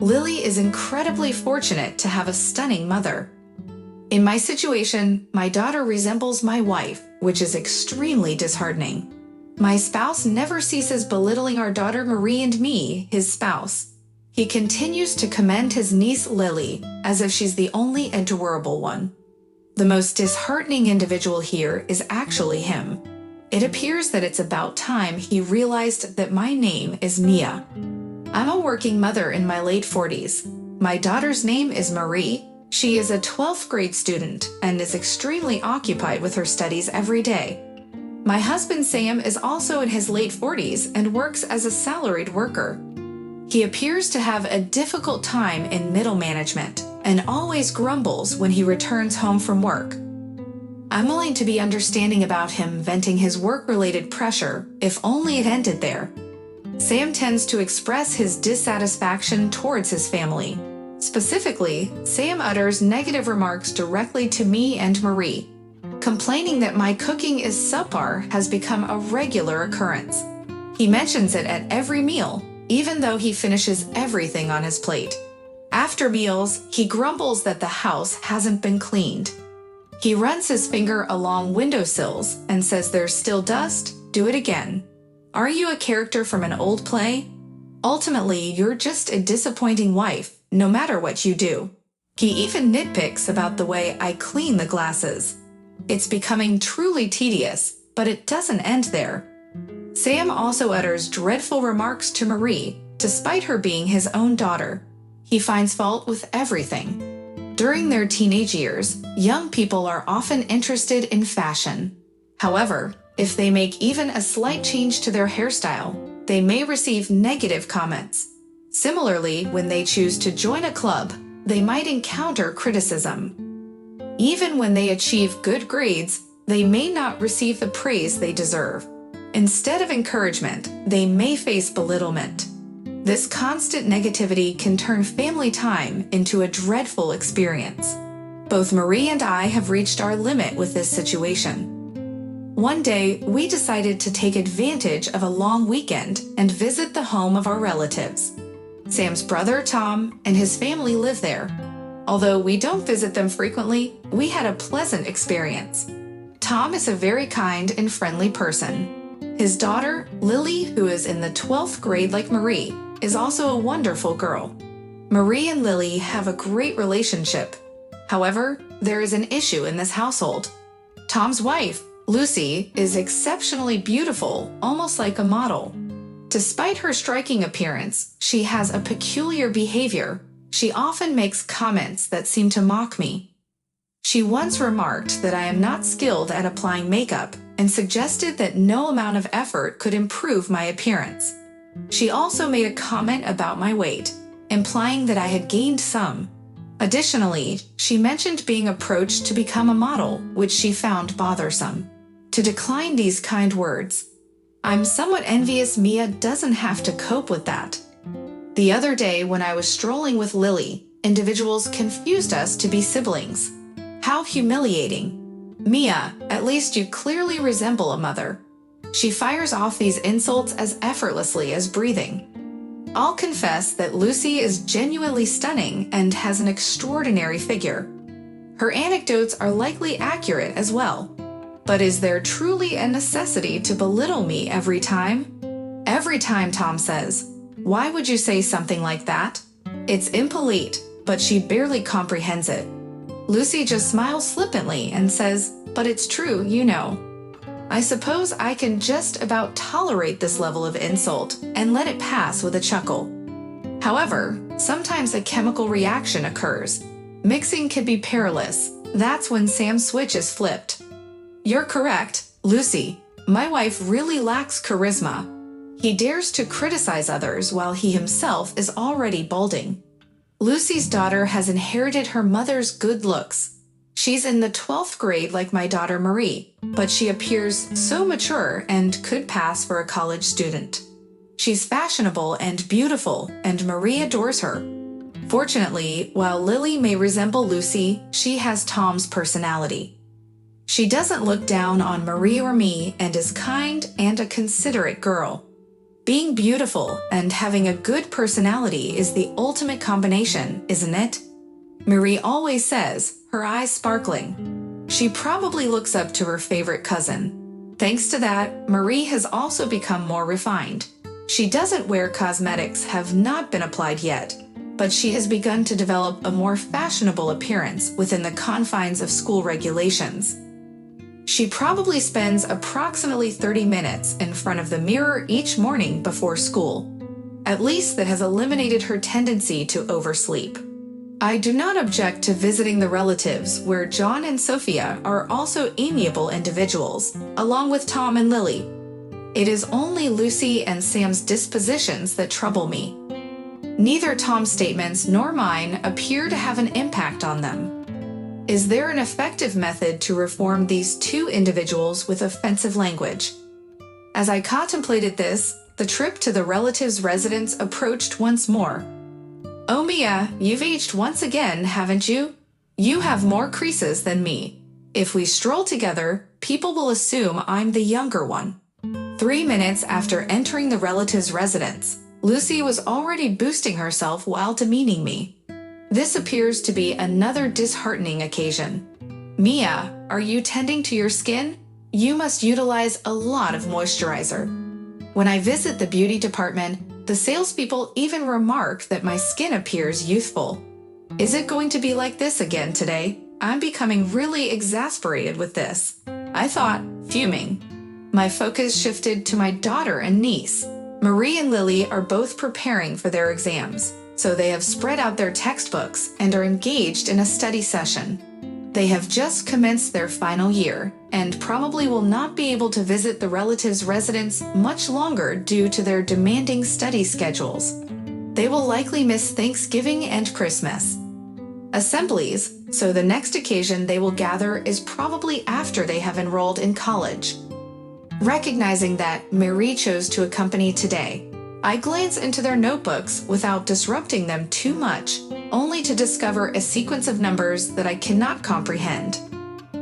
Lily is incredibly fortunate to have a stunning mother. In my situation, my daughter resembles my wife, which is extremely disheartening. My spouse never ceases belittling our daughter Marie and me, his spouse. He continues to commend his niece Lily as if she's the only adorable one. The most disheartening individual here is actually him. It appears that it's about time he realized that my name is Mia. I'm a working mother in my late 40s. My daughter's name is Marie. She is a 12th grade student and is extremely occupied with her studies every day. My husband Sam is also in his late 40s and works as a salaried worker. He appears to have a difficult time in middle management and always grumbles when he returns home from work. I'm willing to be understanding about him venting his work-related pressure if only it ended there. Sam tends to express his dissatisfaction towards his family. Specifically, Sam utters negative remarks directly to me and Marie. Complaining that my cooking is subpar has become a regular occurrence. He mentions it at every meal, even though he finishes everything on his plate. After meals, he grumbles that the house hasn't been cleaned. He runs his finger along windowsills and says there's still dust, do it again. Are you a character from an old play? Ultimately, you're just a disappointing wife, no matter what you do. He even nitpicks about the way I clean the glasses. It's becoming truly tedious, but it doesn't end there. Sam also utters dreadful remarks to Marie, despite her being his own daughter. He finds fault with everything. During their teenage years, young people are often interested in fashion. However, if they make even a slight change to their hairstyle, they may receive negative comments. Similarly, when they choose to join a club, they might encounter criticism. Even when they achieve good grades, they may not receive the praise they deserve. Instead of encouragement, they may face belittlement. This constant negativity can turn family time into a dreadful experience. Both Marie and I have reached our limit with this situation. One day, we decided to take advantage of a long weekend and visit the home of our relatives. Sam's brother, Tom, and his family live there. Although we don't visit them frequently, we had a pleasant experience. Tom is a very kind and friendly person. His daughter, Lily, who is in the 12th grade like Marie, is also a wonderful girl. Marie and Lily have a great relationship. However, there is an issue in this household. Tom's wife, Lucy, is exceptionally beautiful, almost like a model. Despite her striking appearance, she has a peculiar behavior. She often makes comments that seem to mock me. She once remarked that I am not skilled at applying makeup and suggested that no amount of effort could improve my appearance. She also made a comment about my weight, implying that I had gained some. Additionally, she mentioned being approached to become a model, which she found bothersome. To decline these kind words, I'm somewhat envious Mia doesn't have to cope with that. The other day when I was strolling with Lily, individuals confused us to be siblings. How humiliating. Mia, at least you clearly resemble a mother. She fires off these insults as effortlessly as breathing. I'll confess that Lucy is genuinely stunning and has an extraordinary figure. Her anecdotes are likely accurate as well. But is there truly a necessity to belittle me every time? Every time, Tom says. Why would you say something like that? It's impolite, but she barely comprehends it. Lucy just smiles flippantly and says, but it's true, you know. I suppose I can just about tolerate this level of insult and let it pass with a chuckle. However, sometimes a chemical reaction occurs. Mixing can be perilous. That's when Sam's switch is flipped. You're correct, Lucy. My wife really lacks charisma. He dares to criticize others while he himself is already balding. Lucy's daughter has inherited her mother's good looks. She's in the 12th grade like my daughter Marie, but she appears so mature and could pass for a college student. She's fashionable and beautiful, and Marie adores her. Fortunately, while Lily may resemble Lucy, she has Tom's personality. She doesn't look down on Marie or me and is kind and a considerate girl. Being beautiful and having a good personality is the ultimate combination, isn't it? Marie always says, her eyes sparkling. She probably looks up to her favorite cousin. Thanks to that, Marie has also become more refined. She doesn't wear cosmetics have not been applied yet, but she has begun to develop a more fashionable appearance within the confines of school regulations. She probably spends approximately 30 minutes in front of the mirror each morning before school. At least that has eliminated her tendency to oversleep. I do not object to visiting the relatives where John and Sophia are also amiable individuals, along with Tom and Lily. It is only Lucy and Sam's dispositions that trouble me. Neither Tom's statements nor mine appear to have an impact on them. Is there an effective method to reform these two individuals with offensive language? As I contemplated this, the trip to the relatives' residence approached once more. Oh, Mia, you've aged once again, haven't you? You have more creases than me. If we stroll together, people will assume I'm the younger one. 3 minutes after entering the relatives' residence, Lucy was already boosting herself while demeaning me. This appears to be another disheartening occasion. Mia, are you tending to your skin? You must utilize a lot of moisturizer. When I visit the beauty department, the salespeople even remark that my skin appears youthful. Is it going to be like this again today? I'm becoming really exasperated with this. I thought, fuming. My focus shifted to my daughter and niece. Marie and Lily are both preparing for their exams, so they have spread out their textbooks and are engaged in a study session. They have just commenced their final year and probably will not be able to visit the relatives' residence much longer due to their demanding study schedules. They will likely miss Thanksgiving and Christmas assemblies, so the next occasion they will gather is probably after they have enrolled in college. Recognizing that Marie chose to accompany today, I glance into their notebooks without disrupting them too much, only to discover a sequence of numbers that I cannot comprehend.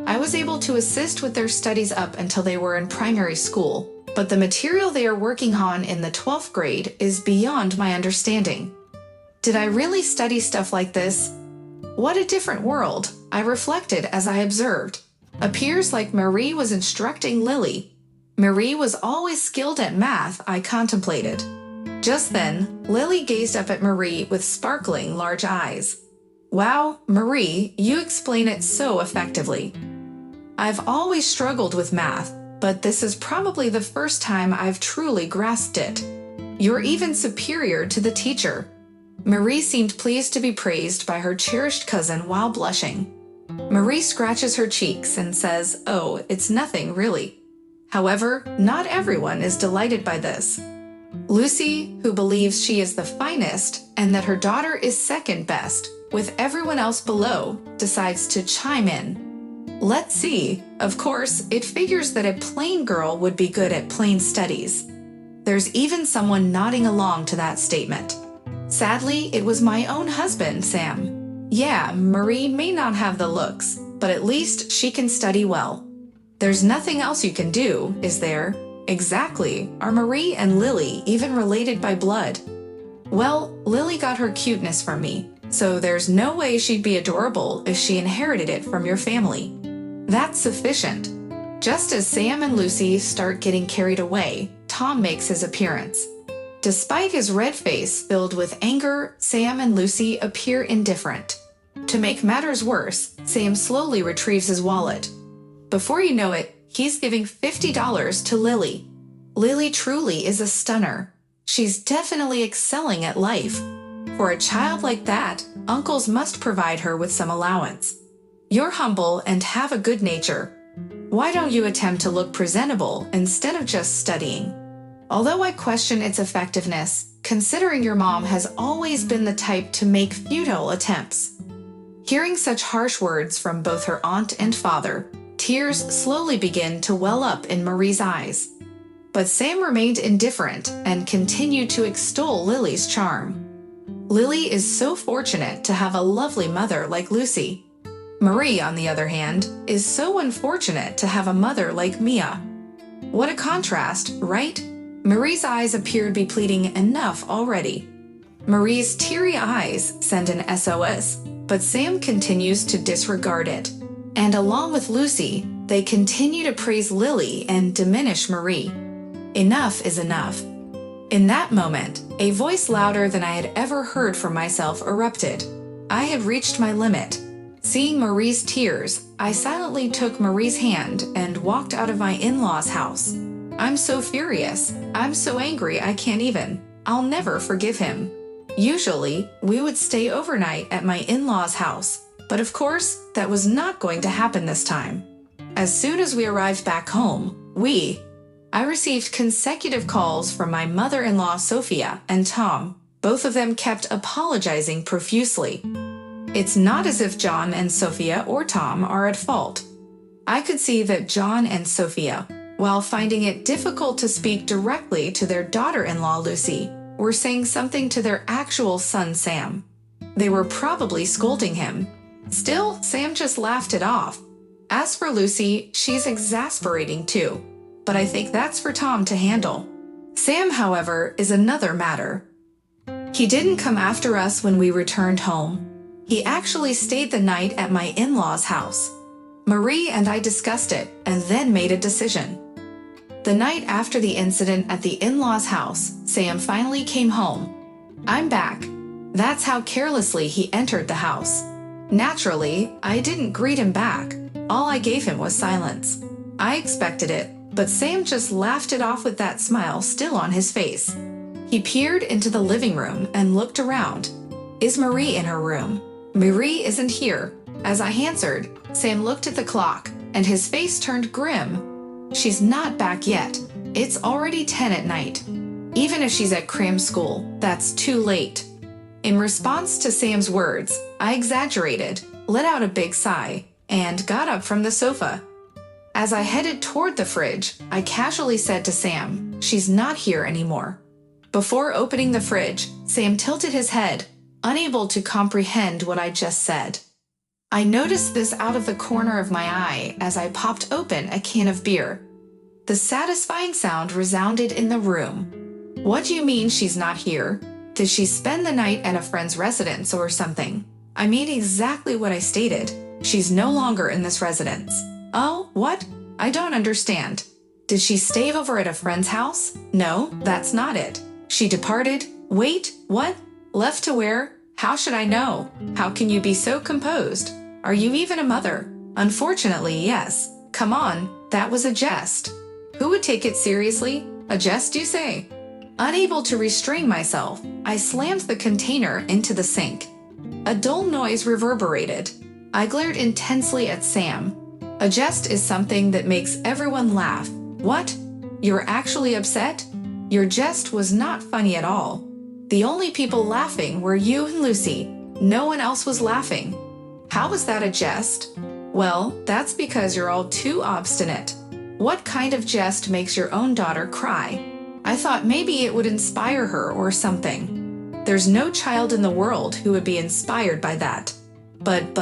I was able to assist with their studies up until they were in primary school, but the material they are working on in the 12th grade is beyond my understanding. Did I really study stuff like this? What a different world, I reflected as I observed. Appears like Marie was instructing Lily. Marie was always skilled at math, I contemplated. Just then, Lily gazed up at Marie with sparkling large eyes. Wow, Marie, you explain it so effectively. I've always struggled with math, but this is probably the first time I've truly grasped it. You're even superior to the teacher. Marie seemed pleased to be praised by her cherished cousin while blushing. Marie scratches her cheeks and says, "Oh, it's nothing really." However, not everyone is delighted by this. Lucy, who believes she is the finest and that her daughter is second best, with everyone else below, decides to chime in. Let's see. Of course, it figures that a plain girl would be good at plain studies. There's even someone nodding along to that statement. Sadly, it was my own husband, Sam. Yeah, Marie may not have the looks, but at least she can study well. There's nothing else you can do, is there? Exactly. Are Marie and Lily even related by blood? Well, Lily got her cuteness from me, so there's no way she'd be adorable if she inherited it from your family. That's sufficient. Just as Sam and Lucy start getting carried away, Tom makes his appearance. Despite his red face filled with anger, Sam and Lucy appear indifferent. To make matters worse, Sam slowly retrieves his wallet. Before you know it, he's giving $50 to Lily. Lily truly is a stunner. She's definitely excelling at life. For a child like that, uncles must provide her with some allowance. You're humble and have a good nature. Why don't you attempt to look presentable instead of just studying? Although I question its effectiveness, considering your mom has always been the type to make futile attempts. Hearing such harsh words from both her aunt and father, tears slowly begin to well up in Marie's eyes. But Sam remained indifferent and continued to extol Lily's charm. Lily is so fortunate to have a lovely mother like Lucy. Marie, on the other hand, is so unfortunate to have a mother like Mia. What a contrast, right? Marie's eyes appear to be pleading enough already. Marie's teary eyes send an SOS, but Sam continues to disregard it. And along with Lucy, they continue to praise Lily and diminish Marie. Enough is enough. In that moment, a voice louder than I had ever heard from myself erupted. I had reached my limit. Seeing Marie's tears, I silently took Marie's hand and walked out of my in-laws' house. I'm so furious. I'm so angry I can't even. I'll never forgive him. Usually, we would stay overnight at my in-laws' house, but of course, that was not going to happen this time. As soon as we arrived back home, I received consecutive calls from my mother-in-law Sophia and Tom. Both of them kept apologizing profusely. It's not as if John and Sophia or Tom are at fault. I could see that John and Sophia, while finding it difficult to speak directly to their daughter-in-law Lucy, were saying something to their actual son Sam. They were probably scolding him. Still, Sam just laughed it off. As for Lucy, she's exasperating too, but I think that's for Tom to handle. Sam, however, is another matter. He didn't come after us when we returned home. He actually stayed the night at my in-laws' house. Marie and I discussed it and then made a decision. The night after the incident at the in-laws' house, Sam finally came home. I'm back. That's how carelessly he entered the house. Naturally, I didn't greet him back. All I gave him was silence. I expected it, but Sam just laughed it off with that smile still on his face. He peered into the living room and looked around. Is Marie in her room? Marie isn't here. As I answered, Sam looked at the clock, and his face turned grim. She's not back yet. It's already 10 at night. Even if she's at cram school, that's too late. In response to Sam's words, I exaggerated, let out a big sigh, and got up from the sofa. As I headed toward the fridge, I casually said to Sam, she's not here anymore. Before opening the fridge, Sam tilted his head, unable to comprehend what I just said. I noticed this out of the corner of my eye as I popped open a can of beer. The satisfying sound resounded in the room. What do you mean she's not here? Did she spend the night at a friend's residence or something? I mean exactly what I stated. She's no longer in this residence. Oh, what? I don't understand. Did she stay over at a friend's house? No, that's not it. She departed. Wait, what? Left to where? How should I know? How can you be so composed? Are you even a mother? Unfortunately, yes. Come on, that was a jest. Who would take it seriously? A jest, you say? Unable to restrain myself, I slammed the container into the sink. A dull noise reverberated. I glared intensely at Sam. A jest is something that makes everyone laugh. What? You're actually upset? Your jest was not funny at all. The only people laughing were you and Lucy. No one else was laughing. How was that a jest? Well, that's because you're all too obstinate. What kind of jest makes your own daughter cry? I thought maybe it would inspire her or something. There's no child in the world who would be inspired by that. But,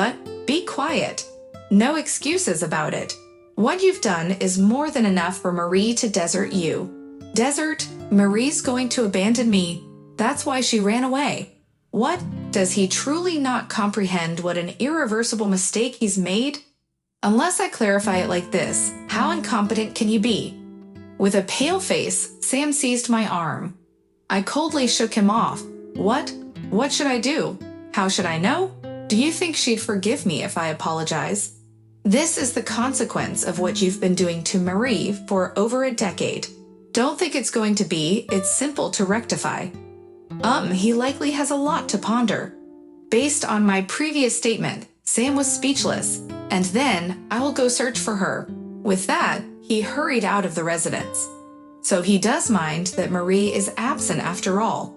be quiet. No excuses about it. What you've done is more than enough for Marie to desert you. Desert? Marie's going to abandon me. That's why she ran away. What? Does he truly not comprehend what an irreversible mistake he's made? Unless I clarify it like this, how incompetent can you be? With a pale face, Sam seized my arm. I coldly shook him off. What? What should I do? How should I know? Do you think she'd forgive me if I apologize? This is the consequence of what you've been doing to Marie for over a decade. Don't think it's going to be. It's simple to rectify. He likely has a lot to ponder. Based on my previous statement, Sam was speechless, and then I will go search for her. With that, he hurried out of the residence. So he does mind that Marie is absent after all.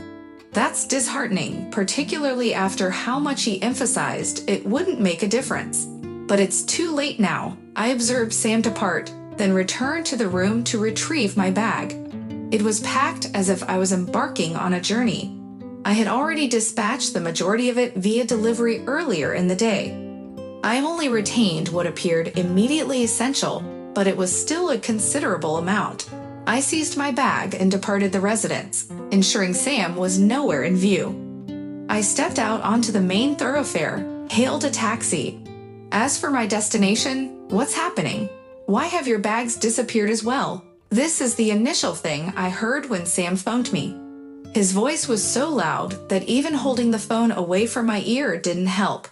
That's disheartening, particularly after how much he emphasized it wouldn't make a difference. But it's too late now. I observed Sam depart, then return to the room to retrieve my bag. It was packed as if I was embarking on a journey. I had already dispatched the majority of it via delivery earlier in the day. I only retained what appeared immediately essential, but it was still a considerable amount. I seized my bag and departed the residence, ensuring Sam was nowhere in view. I stepped out onto the main thoroughfare, hailed a taxi. As for my destination, what's happening? Why have your bags disappeared as well? This is the initial thing I heard when Sam phoned me. His voice was so loud that even holding the phone away from my ear didn't help.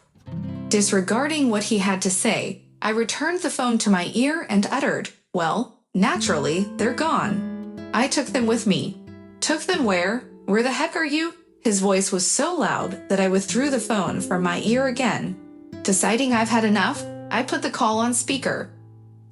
Disregarding what he had to say, I returned the phone to my ear and uttered, "Well, naturally, they're gone. I took them with me." "Took them where? Where the heck are you?" His voice was so loud that I withdrew the phone from my ear again. Deciding I've had enough, I put the call on speaker.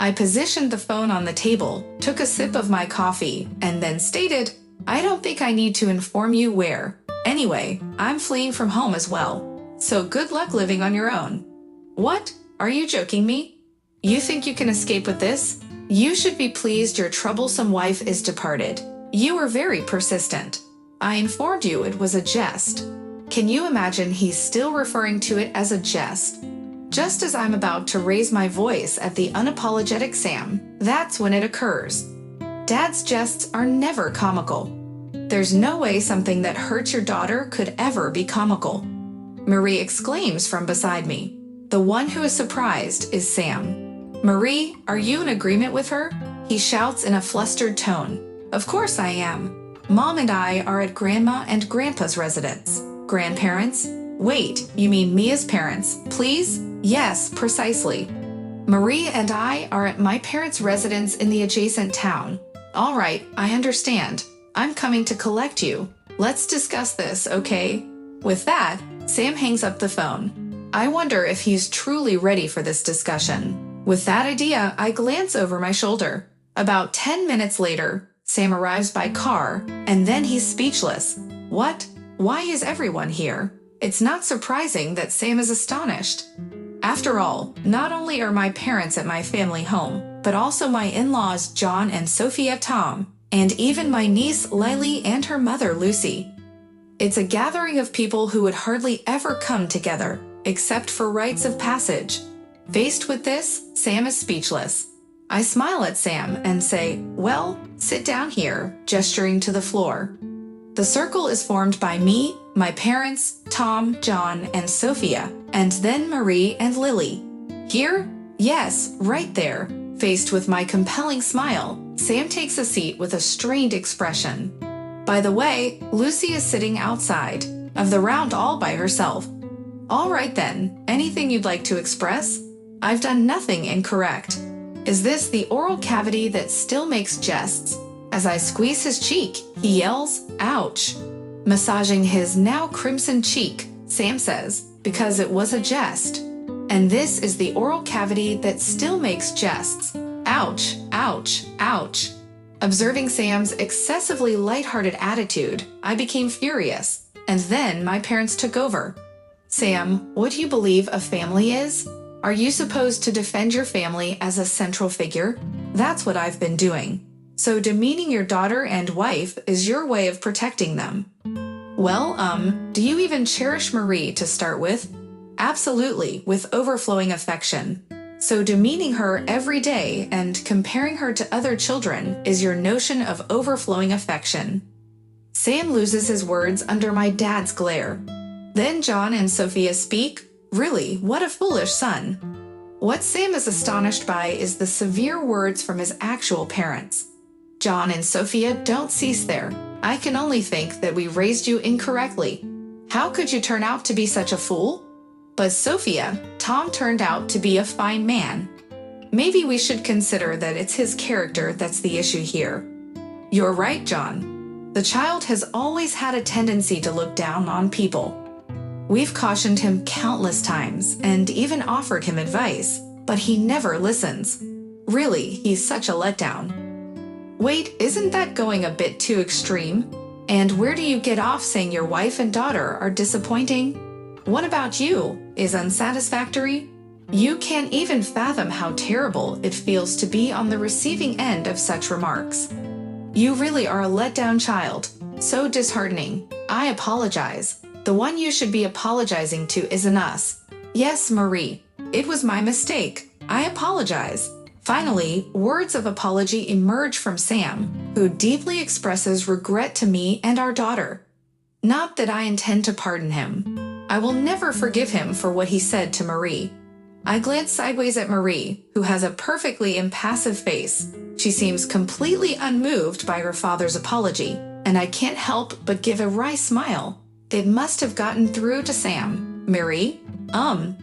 I positioned the phone on the table, took a sip of my coffee, and then stated, "I don't think I need to inform you where. Anyway, I'm fleeing from home as well. So good luck living on your own." "What? Are you joking me? You think you can escape with this? You should be pleased your troublesome wife is departed. You were very persistent. I informed you it was a jest." Can you imagine he's still referring to it as a jest? Just as I'm about to raise my voice at the unapologetic Sam, that's when it occurs. Dad's jests are never comical. There's no way something that hurts your daughter could ever be comical. Marie exclaims from beside me. The one who is surprised is Sam. "Marie, are you in agreement with her?" He shouts in a flustered tone. "Of course I am. Mom and I are at Grandma and Grandpa's residence." "Grandparents? Wait, you mean me as parents, please?" "Yes, precisely. Marie and I are at my parents' residence in the adjacent town." "All right, I understand. I'm coming to collect you. Let's discuss this, okay?" With that, Sam hangs up the phone. I wonder if he's truly ready for this discussion. With that idea, I glance over my shoulder. About 10 minutes later, Sam arrives by car, and then he's speechless. What? Why is everyone here? It's not surprising that Sam is astonished. After all, not only are my parents at my family home, but also my in-laws John and Sophia Tom, and even my niece Lily and her mother Lucy. It's a gathering of people who would hardly ever come together, except for rites of passage. Faced with this, Sam is speechless. I smile at Sam and say, "Well, sit down here," gesturing to the floor. The circle is formed by me, my parents, Tom, John, and Sophia, and then Marie and Lily. Here? Yes, right there. Faced with my compelling smile, Sam takes a seat with a strained expression. By the way, Lucy is sitting outside of the round all by herself. "All right then, anything you'd like to express?" "I've done nothing incorrect." "Is this the oral cavity that still makes jests?" As I squeeze his cheek, he yells, "Ouch!" Massaging his now crimson cheek, Sam says, "Because it was a jest. And this is the oral cavity that still makes jests. Ouch, ouch, ouch." Observing Sam's excessively lighthearted attitude, I became furious, and then my parents took over. "Sam, what do you believe a family is? Are you supposed to defend your family as a central figure? That's what I've been doing. So demeaning your daughter and wife is your way of protecting them." "Well, do you even cherish Marie to start with?" "Absolutely, with overflowing affection. So demeaning her every day and comparing her to other children is your notion of overflowing affection." Sam loses his words under my dad's glare. Then John and Sophia speak. Really, what a foolish son. What Sam is astonished by is the severe words from his actual parents. John and Sophia don't cease there. "I can only think that we raised you incorrectly. How could you turn out to be such a fool?" "But Sophia, Tom turned out to be a fine man. Maybe we should consider that it's his character that's the issue here." "You're right, John. The child has always had a tendency to look down on people. We've cautioned him countless times and even offered him advice, but he never listens. Really, he's such a letdown." "Wait, isn't that going a bit too extreme? And where do you get off saying your wife and daughter are disappointing? What about you is unsatisfactory? You can't even fathom how terrible it feels to be on the receiving end of such remarks. You really are a letdown child. So disheartening. I apologize. The one you should be apologizing to isn't us." "Yes, Marie. It was my mistake. I apologize." Finally, words of apology emerge from Sam, who deeply expresses regret to me and our daughter. Not that I intend to pardon him. I will never forgive him for what he said to Marie. I glance sideways at Marie, who has a perfectly impassive face. She seems completely unmoved by her father's apology, and I can't help but give a wry smile. It must have gotten through to Sam. Marie?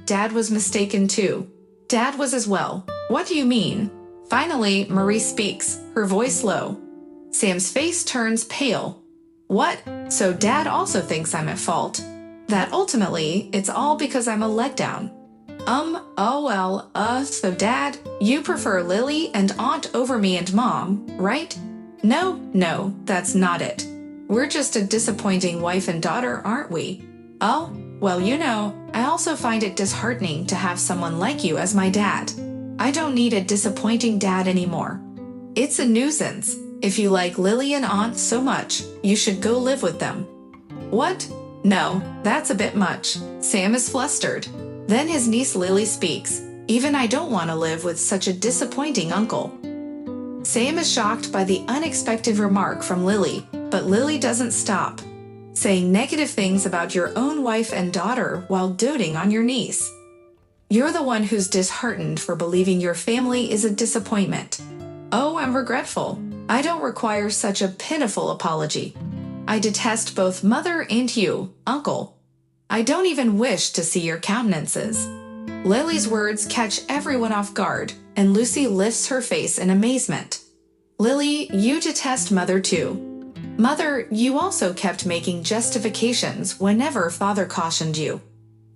Dad was mistaken too. Dad was as well. What do you mean? Finally, Marie speaks, her voice low. Sam's face turns pale. What? So Dad also thinks I'm at fault. That ultimately, it's all because I'm a letdown. So Dad, you prefer Lily and Aunt over me and Mom, right? No, that's not it. We're just a disappointing wife and daughter, aren't we? Oh, well, I also find it disheartening to have someone like you as my dad. I don't need a disappointing dad anymore. It's a nuisance. If you like Lily and Aunt so much, you should go live with them. What? No, that's a bit much. Sam is flustered. Then his niece Lily speaks. Even I don't want to live with such a disappointing uncle. Sam is shocked by the unexpected remark from Lily, but Lily doesn't stop, saying negative things about your own wife and daughter while doting on your niece. You're the one who's disheartened for believing your family is a disappointment. Oh, I'm regretful. I don't require such a pitiful apology. I detest both Mother and you, Uncle. I don't even wish to see your countenances. Lily's words catch everyone off guard, and Lucy lifts her face in amazement. Lily, you detest Mother too. Mother, you also kept making justifications whenever Father cautioned you.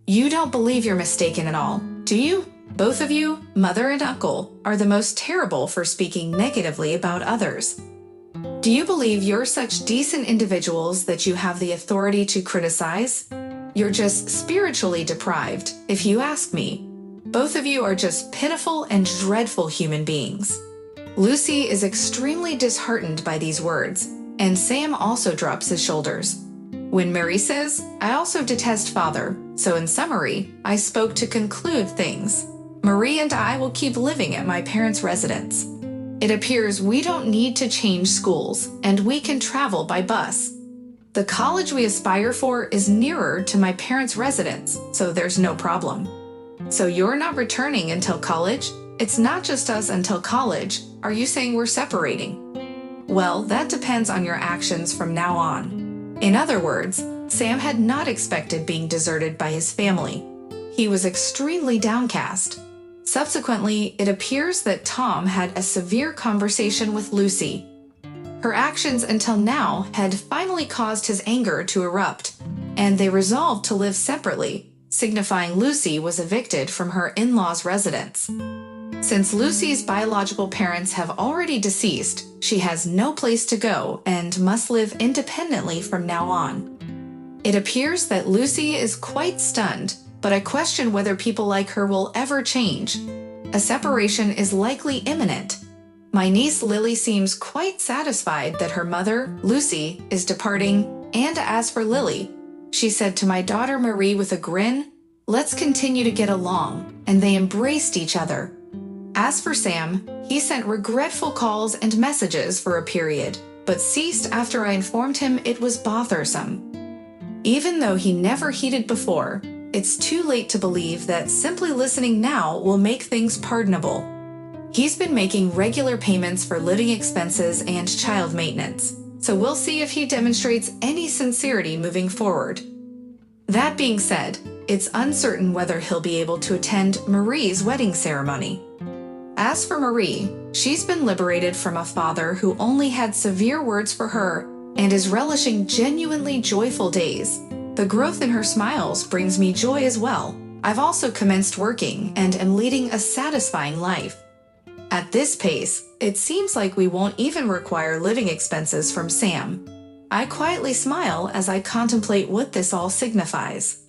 You don't believe you're mistaken at all, do you? Both of you, Mother and Uncle, are the most terrible for speaking negatively about others. Do you believe you're such decent individuals that you have the authority to criticize? You're just spiritually deprived, if you ask me. Both of you are just pitiful and dreadful human beings. Lucy is extremely disheartened by these words, and Sam also drops his shoulders. When Marie says, I also detest Father, so in summary, I spoke to conclude things. Marie and I will keep living at my parents' residence. It appears we don't need to change schools, and we can travel by bus. The college we aspire for is nearer to my parents' residence, so there's no problem. So you're not returning until college? It's not just us until college. Are you saying we're separating? Well, that depends on your actions from now on. In other words, Sam had not expected being deserted by his family. He was extremely downcast. Subsequently, it appears that Tom had a severe conversation with Lucy. Her actions until now had finally caused his anger to erupt, and they resolved to live separately, signifying Lucy was evicted from her in-laws' residence. Since Lucy's biological parents have already deceased, she has no place to go and must live independently from now on. It appears that Lucy is quite stunned, but I question whether people like her will ever change. A separation is likely imminent. My niece Lily seems quite satisfied that her mother, Lucy, is departing, and as for Lily, she said to my daughter Marie with a grin, let's continue to get along, and they embraced each other. As for Sam, he sent regretful calls and messages for a period, but ceased after I informed him it was bothersome. Even though he never heeded before, it's too late to believe that simply listening now will make things pardonable. He's been making regular payments for living expenses and child maintenance, so we'll see if he demonstrates any sincerity moving forward. That being said, it's uncertain whether he'll be able to attend Marie's wedding ceremony. As for Marie, she's been liberated from a father who only had severe words for her and is relishing genuinely joyful days. The growth in her smiles brings me joy as well. I've also commenced working and am leading a satisfying life. At this pace, it seems like we won't even require living expenses from Sam. I quietly smile as I contemplate what this all signifies.